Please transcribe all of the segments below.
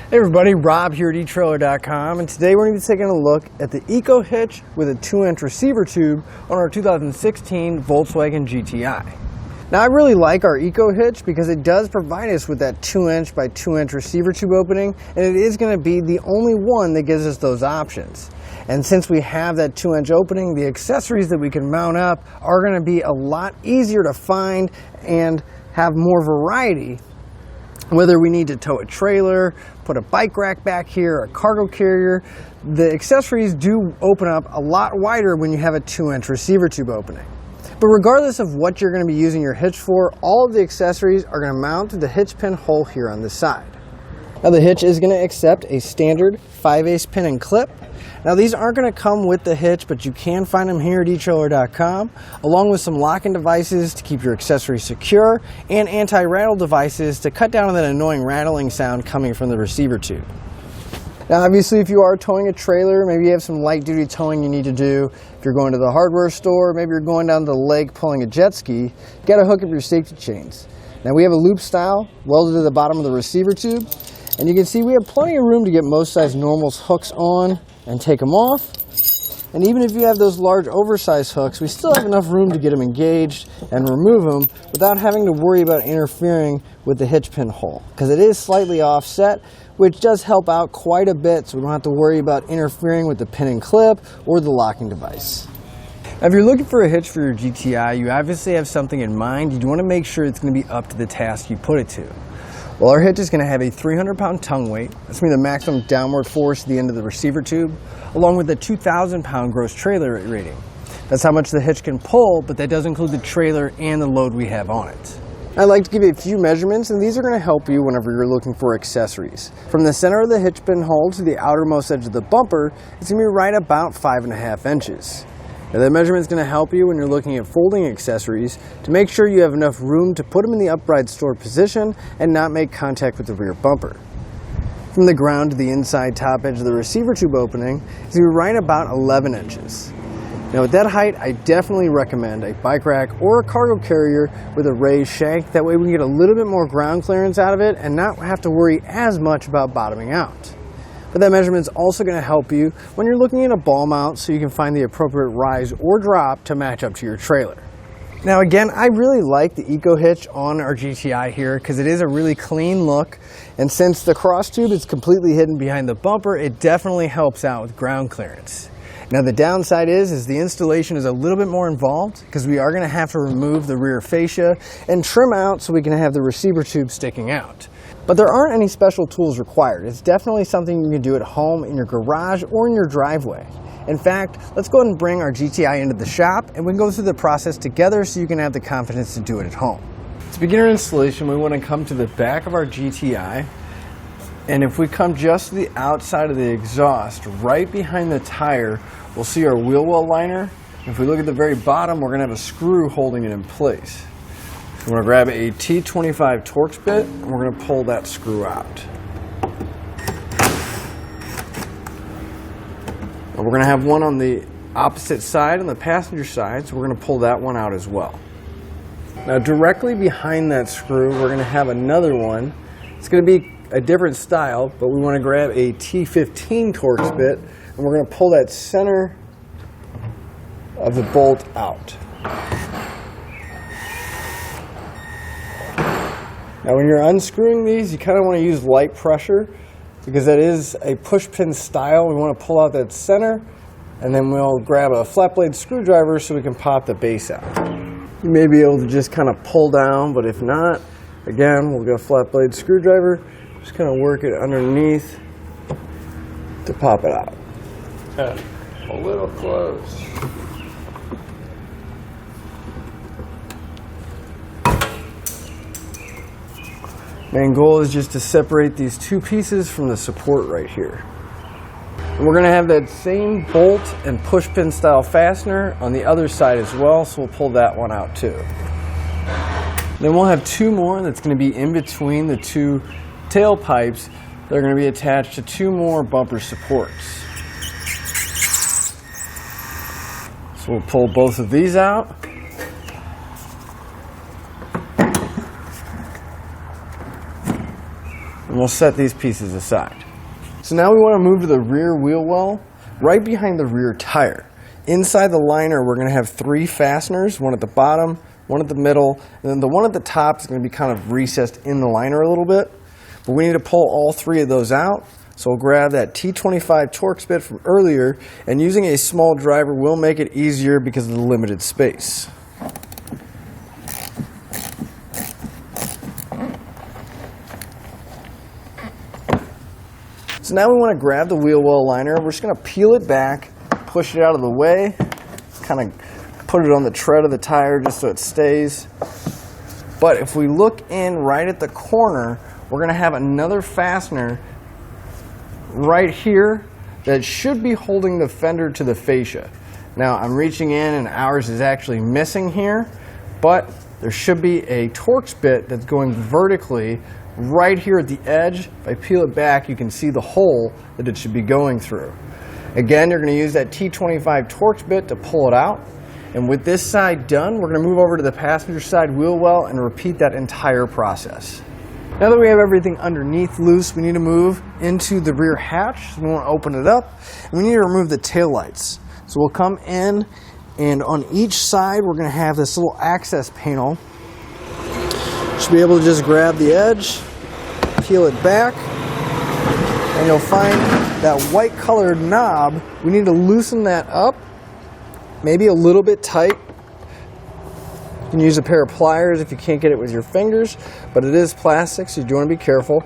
Hey everybody, Rob here at etrailer.com, and today we're going to be taking a look at the EcoHitch with a 2-inch receiver tube on our 2016 Volkswagen GTI. Now I really like our EcoHitch because it does provide us with that 2-inch by 2-inch receiver tube opening, and it is going to be the only one that gives us those options. And since we have that 2-inch opening, the accessories that we can mount up are going to be a lot easier to find and have more variety. Whether we need to tow a trailer, put a bike rack back here, a cargo carrier, the accessories do open up a lot wider when you have a 2-inch receiver tube opening. But regardless of what you're going to be using your hitch for, all of the accessories are going to mount to the hitch pin hole here on the side. Now the hitch is going to accept a standard 5/8 pin and clip. Now these aren't going to come with the hitch, but you can find them here at etrailer.com, along with some locking devices to keep your accessories secure and anti-rattle devices to cut down on that annoying rattling sound coming from the receiver tube. Now obviously if you are towing a trailer, maybe you have some light duty towing you need to do. If you're going to the hardware store, maybe you're going down to the lake pulling a jet ski, you got to hook up your safety chains. Now we have a loop style welded to the bottom of the receiver tube, and you can see we have plenty of room to get most size normals hooks on and take them off. And even if you have those large oversized hooks, we still have enough room to get them engaged and remove them without having to worry about interfering with the hitch pin hole, because it is slightly offset, which does help out quite a bit, so we don't have to worry about interfering with the pin and clip or the locking device. Now, if you're looking for a hitch for your GTI, you obviously have something in mind. You want to make sure it's going to be up to the task you put it to. Well, our hitch is going to have a 300-pound tongue weight. That's going to be the maximum downward force at the end of the receiver tube, along with a 2,000-pound gross trailer rating. That's how much the hitch can pull, but that does include the trailer and the load we have on it. I'd like to give you a few measurements, and these are going to help you whenever you're looking for accessories. From the center of the hitch pin hole to the outermost edge of the bumper, it's going to be right about 5.5 inches. Now that measurement is going to help you when you're looking at folding accessories to make sure you have enough room to put them in the upright stored position and not make contact with the rear bumper. From the ground to the inside top edge of the receiver tube opening is going to be right about 11 inches. Now at that height, I definitely recommend a bike rack or a cargo carrier with a raised shank. That way we can get a little bit more ground clearance out of it and not have to worry as much about bottoming out. But that measurement is also going to help you when you're looking at a ball mount so you can find the appropriate rise or drop to match up to your trailer. Now again, I really like the EcoHitch on our GTI here because it is a really clean look, and since the Crosstube is completely hidden behind the bumper, it definitely helps out with ground clearance. Now the downside is the installation is a little bit more involved because we are going to have to remove the rear fascia and trim out so we can have the receiver tube sticking out. But there aren't any special tools required. It's definitely something you can do at home, in your garage, or in your driveway. In fact, let's go ahead and bring our GTI into the shop and we can go through the process together so you can have the confidence to do it at home. To begin our installation, we want to come to the back of our GTI, and if we come just to the outside of the exhaust, right behind the tire, we'll see our wheel well liner. If we look at the very bottom, we're going to have a screw holding it in place. We're going to grab a T25 Torx bit and we're going to pull that screw out. And we're going to have one on the opposite side, on the passenger side, so we're going to pull that one out as well. Now directly behind that screw, we're going to have another one. It's going to be a different style, but we want to grab a T15 Torx bit and we're going to pull that center of the bolt out. Now when you're unscrewing these, you kind of want to use light pressure because that is a pushpin style. We want to pull out that center, and then we'll grab a flat blade screwdriver so we can pop the base out. You may be able to just kind of pull down, but if not, again, we'll get a flat blade screwdriver, just kind of work it underneath to pop it out. A little close. Main goal is just to separate these two pieces from the support right here. And we're going to have that same bolt and pushpin style fastener on the other side as well, so we'll pull that one out too. Then we'll have two more that's going to be in between the two tailpipes. They're going to be attached to two more bumper supports. So we'll pull both of these out. And we'll set these pieces aside. So now we want to move to the rear wheel well, right behind the rear tire. Inside the liner, we're going to have 3 fasteners, one at the bottom, one at the middle, and then the one at the top is going to be kind of recessed in the liner a little bit. But we need to pull all 3 of those out. So we'll grab that T25 Torx bit from earlier, and using a small driver will make it easier because of the limited space. So now we want to grab the wheel well liner. We're just going to peel it back, push it out of the way, kind of put it on the tread of the tire just so it stays. But if we look in right at the corner, we're going to have another fastener right here that should be holding the fender to the fascia. Now I'm reaching in and ours is actually missing here, but there should be a Torx bit that's going vertically right here at the edge. If I peel it back, you can see the hole that it should be going through. Again, you're going to use that T25 Torx bit to pull it out. And with this side done, we're going to move over to the passenger side wheel well and repeat that entire process. Now that we have everything underneath loose, we need to move into the rear hatch. So we want to open it up, and we need to remove the tail lights. So we'll come in, and on each side, we're going to have this little access panel. Should be able to just grab the edge, peel it back, and you'll find that white colored knob. We need to loosen that up, maybe a little bit tight. You can use a pair of pliers if you can't get it with your fingers, but it is plastic, so you do want to be careful.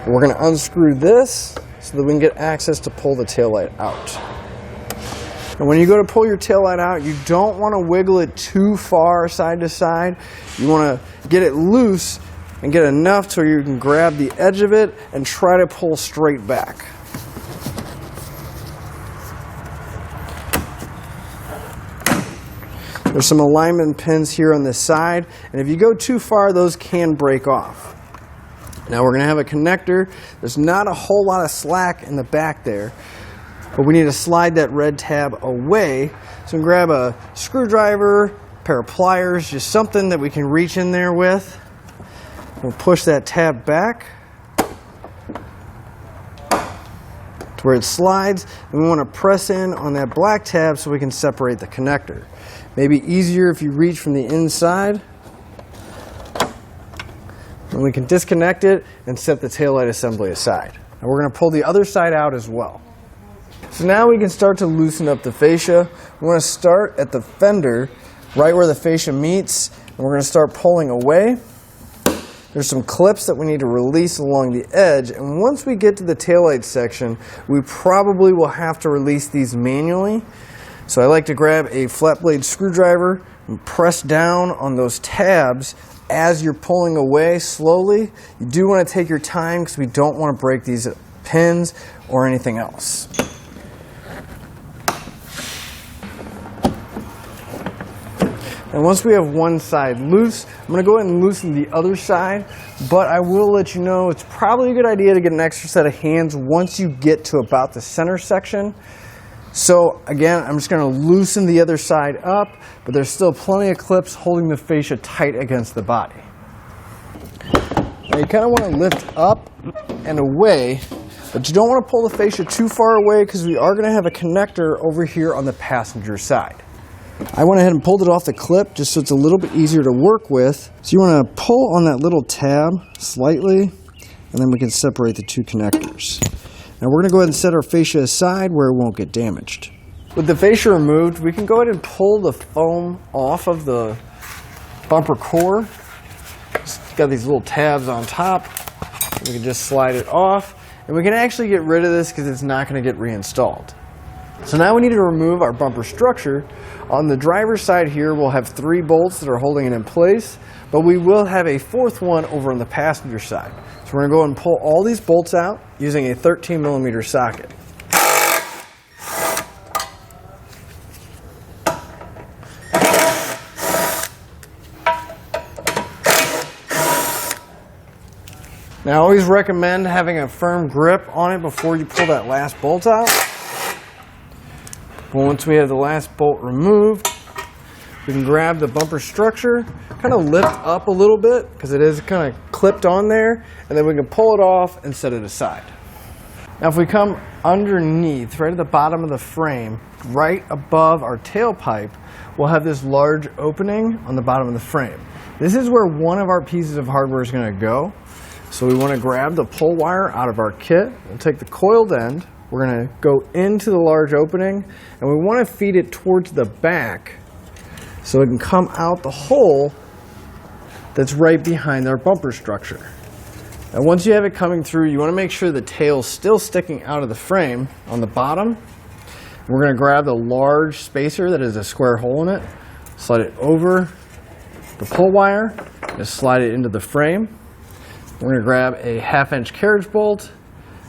We're going to unscrew this so that we can get access to pull the taillight out. And when you go to pull your taillight out, you don't want to wiggle it too far side to side. You want to get it loose and get enough so you can grab the edge of it and try to pull straight back. There's some alignment pins here on this side, and if you go too far, those can break off. Now we're going to have a connector. There's not a whole lot of slack in the back there, but we need to slide that red tab away. So grab a screwdriver, a pair of pliers, just something that we can reach in there with. We'll push that tab back to where it slides, and we want to press in on that black tab so we can separate the connector. Maybe easier if you reach from the inside. And we can disconnect it and set the taillight assembly aside. And we're going to pull the other side out as well. So now we can start to loosen up the fascia. We want to start at the fender, right where the fascia meets, and we're going to start pulling away. There's some clips that we need to release along the edge, and once we get to the taillight section, we probably will have to release these manually. So I like to grab a flat blade screwdriver and press down on those tabs as you're pulling away slowly. You do want to take your time because we don't want to break these pins or anything else. And once we have one side loose, I'm going to go ahead and loosen the other side, but I will let you know it's probably a good idea to get an extra set of hands once you get to about the center section. So again, I'm just going to loosen the other side up, but there's still plenty of clips holding the fascia tight against the body. Now you kind of want to lift up and away, but you don't want to pull the fascia too far away because we are going to have a connector over here on the passenger side. I went ahead and pulled it off the clip just so it's a little bit easier to work with. So you want to pull on that little tab slightly, and then we can separate the two connectors. Now we're going to go ahead and set our fascia aside where it won't get damaged. With the fascia removed, we can go ahead and pull the foam off of the bumper core. It's got these little tabs on top. We can just slide it off, and we can actually get rid of this because it's not going to get reinstalled. So now we need to remove our bumper structure. On the driver's side here, we'll have 3 bolts that are holding it in place, but we will have a 4th one over on the passenger side. So we're going to go and pull all these bolts out using a 13mm socket. Now I always recommend having a firm grip on it before you pull that last bolt out. Once we have the last bolt removed, we can grab the bumper structure, kind of lift up a little bit because it is kind of clipped on there, and then we can pull it off and set it aside. Now if we come underneath, right at the bottom of the frame, right above our tailpipe, we'll have this large opening on the bottom of the frame. This is where one of our pieces of hardware is going to go. So we want to grab the pull wire out of our kit. We'll take the coiled end. We're going to go into the large opening, and we want to feed it towards the back so it can come out the hole that's right behind our bumper structure. And once you have it coming through, you want to make sure the tail's still sticking out of the frame on the bottom. We're going to grab the large spacer that has a square hole in it, slide it over the pull wire, just slide it into the frame. We're going to grab a 1/2-inch carriage bolt,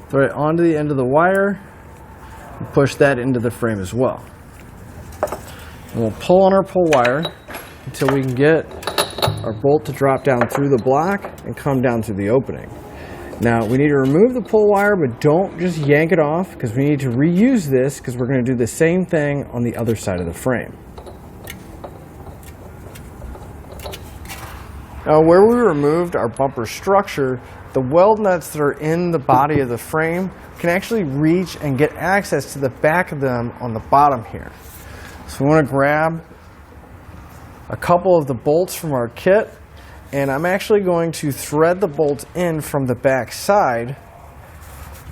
throw it onto the end of the wire, and push that into the frame as well. And we'll pull on our pull wire until we can get our bolt to drop down through the block and come down through the opening. Now we need to remove the pull wire, but don't just yank it off because we need to reuse this because we're going to do the same thing on the other side of the frame. Now where we removed our bumper structure, the weld nuts that are in the body of the frame can actually reach and get access to the back of them on the bottom here. So we want to grab a couple of the bolts from our kit, and I'm actually going to thread the bolts in from the back side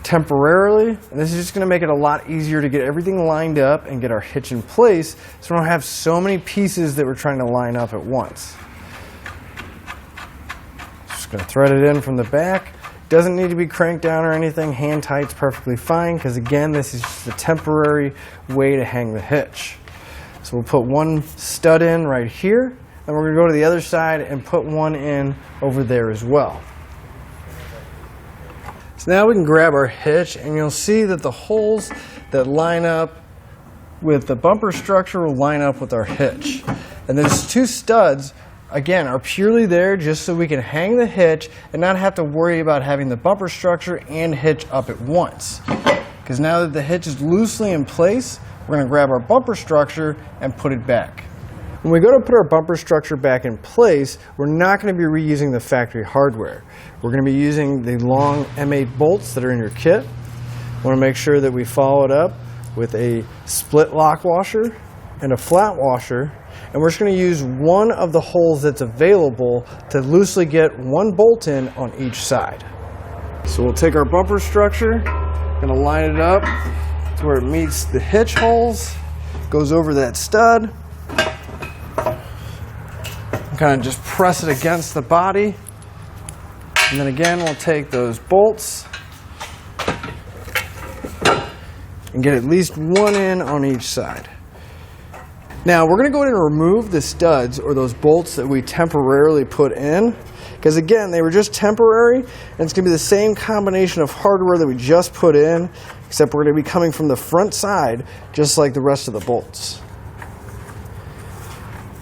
temporarily, and this is just going to make it a lot easier to get everything lined up and get our hitch in place so we don't have so many pieces that we're trying to line up at once. Just going to thread it in from the back. Doesn't need to be cranked down or anything. Hand tight's perfectly fine because again, this is just a temporary way to hang the hitch. So we'll put one stud in right here, and we're going to go to the other side and put one in over there as well. So now we can grab our hitch, and you'll see that the holes that line up with the bumper structure will line up with our hitch. And those two studs, again, are purely there just so we can hang the hitch and not have to worry about having the bumper structure and hitch up at once. Because now that the hitch is loosely in place, we're going to grab our bumper structure and put it back. When we go to put our bumper structure back in place, we're not going to be reusing the factory hardware. We're going to be using the long M8 bolts that are in your kit. We want to make sure that we follow it up with a split lock washer and a flat washer, and we're just going to use one of the holes that's available to loosely get one bolt in on each side. So we'll take our bumper structure, going to line it up to where it meets the hitch holes, goes over that stud, kind of just press it against the body, and then again we'll take those bolts and get at least one in on each side. Now we're going to go ahead and remove the studs or those bolts that we temporarily put in, because again they were just temporary, and it's going to be the same combination of hardware that we just put in, except we're going to be coming from the front side just like the rest of the bolts.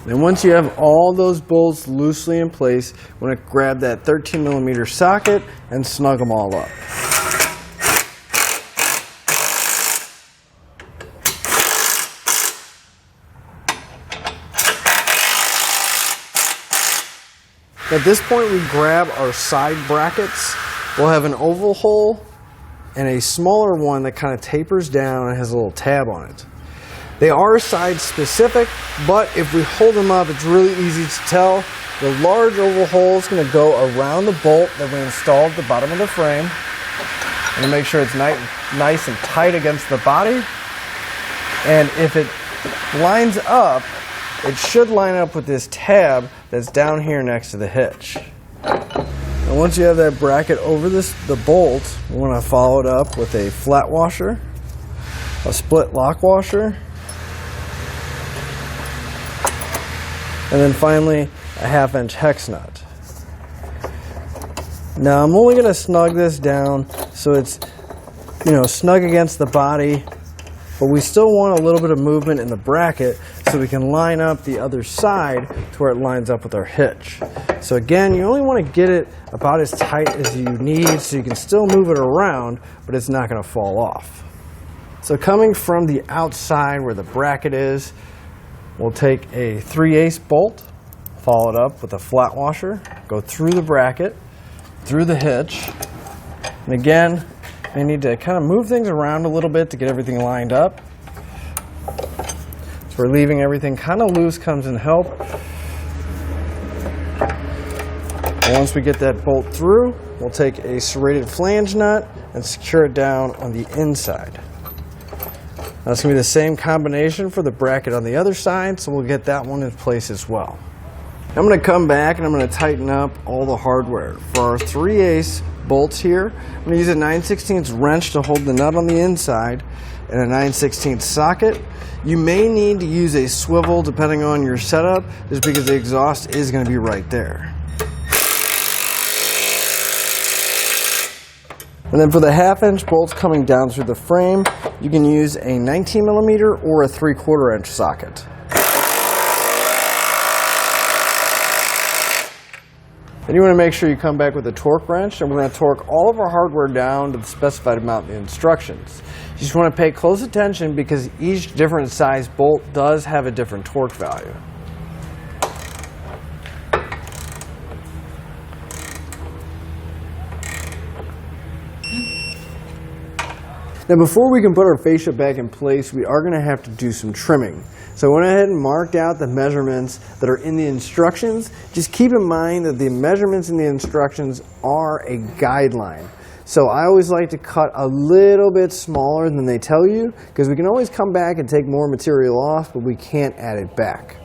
And once you have all those bolts loosely in place, you want to grab that 13mm socket and snug them all up. At this point, we grab our side brackets. We'll have an oval hole and a smaller one that kind of tapers down and has a little tab on it. They are side specific, but if we hold them up, it's really easy to tell. The large oval hole is going to go around the bolt that we installed at the bottom of the frame. And make sure it's nice and tight against the body. And if it lines up, it should line up with this tab that's down here next to the hitch. And once you have that bracket over the bolt, we want to follow it up with a flat washer, a split lock washer, and then finally a 1/2-inch hex nut. Now I'm only going to snug this down so it's, snug against the body, but we still want a little bit of movement in the bracket so we can line up the other side to where it lines up with our hitch. So again, you only want to get it about as tight as you need so you can still move it around, but it's not going to fall off. So coming from the outside where the bracket is, We'll take a 3/8 bolt, follow it up with a flat washer, go through the bracket, through the hitch, and again, I need to kind of move things around a little bit to get everything lined up. So we're leaving everything kind of loose comes in help. And once we get that bolt through, we'll take a serrated flange nut and secure it down on the inside. Now it's going to be the same combination for the bracket on the other side, so we'll get that one in place as well. I'm going to come back and I'm going to tighten up all the hardware. For our 3/8 bolts here, I'm going to use a 9/16 wrench to hold the nut on the inside and a 9/16 socket. You may need to use a swivel depending on your setup, just because the exhaust is going to be right there. And then for the 1/2" bolts coming down through the frame, you can use a 19mm or a 3/4" socket. Then you want to make sure you come back with a torque wrench, and we're going to torque all of our hardware down to the specified amount in the instructions. You just want to pay close attention because each different size bolt does have a different torque value. Now before we can put our fascia back in place, we are going to have to do some trimming. So I went ahead and marked out the measurements that are in the instructions. Just keep in mind that the measurements in the instructions are a guideline. So I always like to cut a little bit smaller than they tell you, because we can always come back and take more material off, but we can't add it back.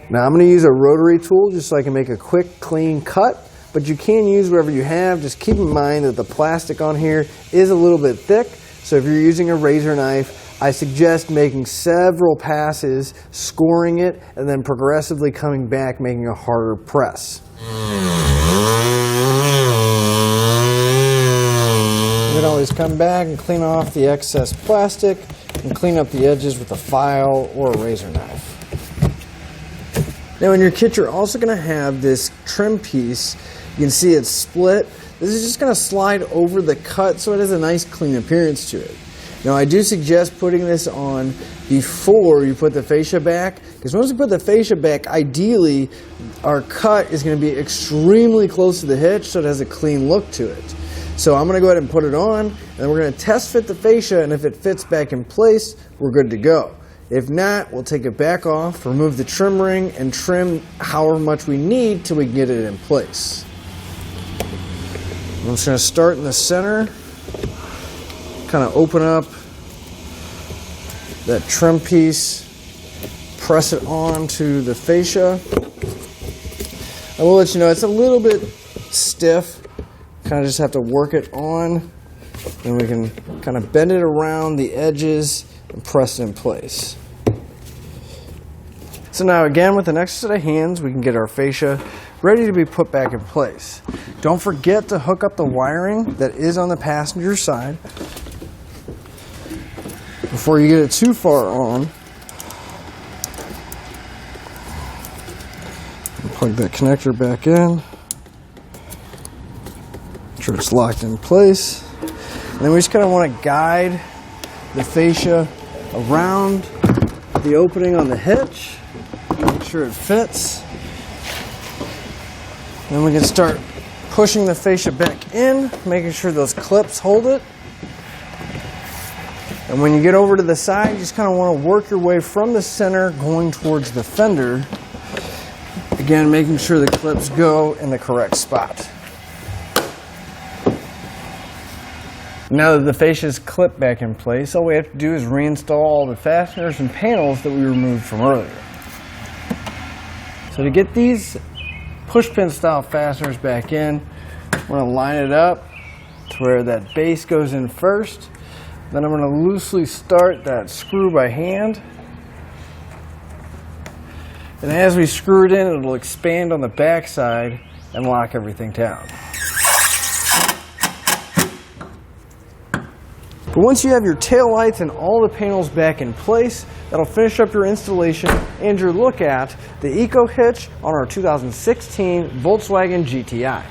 Now I'm going to use a rotary tool just so I can make a quick, clean cut. But you can use whatever you have. Just keep in mind that the plastic on here is a little bit thick. So if you're using a razor knife, I suggest making several passes, scoring it, and then progressively coming back, making a harder press. You can always come back and clean off the excess plastic and clean up the edges with a file or a razor knife. Now in your kit, you're also going to have this trim piece. You can see it's split. This is just going to slide over the cut so it has a nice clean appearance to it. Now I do suggest putting this on before you put the fascia back, because once you put the fascia back, ideally our cut is going to be extremely close to the hitch so it has a clean look to it. So I'm going to go ahead and put it on, and then we're going to test fit the fascia, and if it fits back in place, we're good to go. If not, we'll take it back off, remove the trim ring, and trim however much we need till we can get it in place. I'm just going to start in the center, kind of open up that trim piece, press it onto the fascia. I will let you know it's a little bit stiff, kind of just have to work it on, and we can kind of bend it around the edges and press it in place. So now again, with the next set of hands, we can get our fascia ready to be put back in place. Don't forget to hook up the wiring that is on the passenger side. Before you get it too far on, plug that connector back in. Make sure it's locked in place. And then we just kind of want to guide the fascia around the opening on the hitch. Make sure it fits. Then we can start pushing the fascia back in, making sure those clips hold it. And when you get over to the side, you just kind of want to work your way from the center going towards the fender. Again, making sure the clips go in the correct spot. Now that the fascia is clipped back in place, all we have to do is reinstall all the fasteners and panels that we removed from earlier. So to get these pushpin style fasteners back in, I'm going to line it up to where that base goes in first. Then I'm going to loosely start that screw by hand. And as we screw it in, it'll expand on the back side and lock everything down. But once you have your tail lights and all the panels back in place, that'll finish up your installation and your look at the EcoHitch on our 2016 Volkswagen GTI.